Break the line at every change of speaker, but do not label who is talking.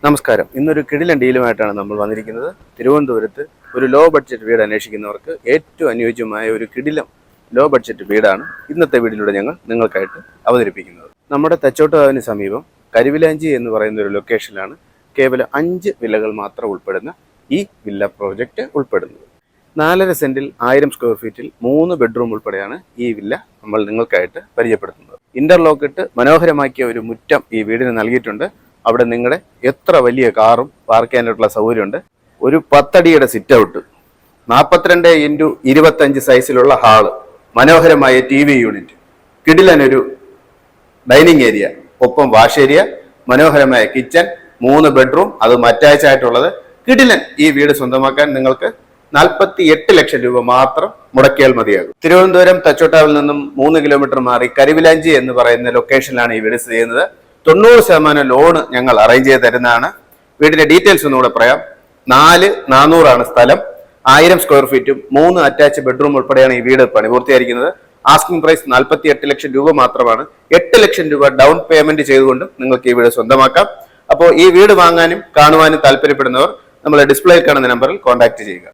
നമസ്കാരം. ഇന്നൊരു കിടിലൻ ഡീലുമായിട്ടാണ് നമ്മൾ വന്നിരിക്കുന്നത്. തിരുവനന്തപുരത്ത് ഒരു ലോ ബഡ്ജറ്റ് വീട് അന്വേഷിക്കുന്നവർക്ക് ഏറ്റവും അനുയോജ്യമായ ഒരു കിടിലം ലോ ബഡ്ജറ്റ് വീടാണ് ഇന്നത്തെ വീടിലൂടെ ഞങ്ങൾ നിങ്ങൾക്കായിട്ട് അവതരിപ്പിക്കുന്നത്. നമ്മുടെ തച്ചോട്ടുകാവിന് സമീപം കരുവിലാഞ്ചി എന്ന് പറയുന്ന ഒരു ലൊക്കേഷനിലാണ് കേവലം 5 വില്ലകൾ മാത്രം ഉൾപ്പെടുന്ന ഈ വില്ല പ്രോജക്റ്റ് ഉൾപ്പെടുന്നത്. 4.5 സെന്റിൽ 1000 സ്ക്വയർ ഫീറ്റിൽ 3 ബെഡ്റൂം ഉൾപ്പെടെയാണ് ഈ വില്ല നമ്മൾ നിങ്ങൾക്കായിട്ട് പരിചയപ്പെടുത്തുന്നത്. ഇന്റർലോക്ക് ഇട്ട് മനോഹരമാക്കിയ ഒരു മുറ്റം ഈ വീടിന് നൽകിയിട്ടുണ്ട്. അവിടെ നിങ്ങളുടെ എത്ര വലിയ കാറും പാർക്ക് ചെയ്യാനായിട്ടുള്ള സൗകര്യമുണ്ട്. ഒരു 10 അടിയുടെ സിറ്റ് ഔട്ട്, 42x25 സൈസിലുള്ള ഹാള്, മനോഹരമായ TV യൂണിറ്റ്, കിടിലനൊരു ഡൈനിങ് ഏരിയ, ഒപ്പം വാഷ് ഏരിയ, മനോഹരമായ കിച്ചൺ, 3 ബെഡ്റൂം, അതും അറ്റാച്ച് ആയിട്ടുള്ളത്. കിടിലൻ ഈ വീട് സ്വന്തമാക്കാൻ നിങ്ങൾക്ക് 48 ലക്ഷം രൂപ മാത്രം മുടക്കിയാൽ മതിയാകും. തിരുവനന്തപുരം തച്ചോട്ടാവിൽ നിന്നും 3 കിലോമീറ്റർ മാറി കരുവിലാഞ്ചി എന്ന് പറയുന്ന ലൊക്കേഷനിലാണ് ഈ വീട് സ്ഥിതി ചെയ്യുന്നത്. 90% ലോണ് ഞങ്ങൾ അറേഞ്ച് ചെയ്ത് തരുന്നതാണ്. വീടിന്റെ ഡീറ്റെയിൽസ് ഒന്നുകൂടെ പറയാം. 4,400 സ്ഥലം, 1000 സ്ക്വയർ ഫീറ്റും 3 അറ്റാച്ച് ബെഡ്റൂം ഉൾപ്പെടെയാണ് ഈ വീട് പണിപൂർത്തിയായിരിക്കുന്നത്. ആസ്കിംഗ് പ്രൈസ് 48 ലക്ഷം രൂപ മാത്രമാണ്. 8 ലക്ഷം രൂപ ഡൗൺ പേയ്മെന്റ് ചെയ്തുകൊണ്ട് നിങ്ങൾക്ക് ഈ വീട് സ്വന്തമാക്കാം. അപ്പോൾ ഈ വീട് വാങ്ങാനും കാണുവാനും താല്പര്യപ്പെടുന്നവർ നമ്മളെ ഡിസ്പ്ലേയിൽ കാണുന്ന നമ്പറിൽ കോൺടാക്ട് ചെയ്യുക.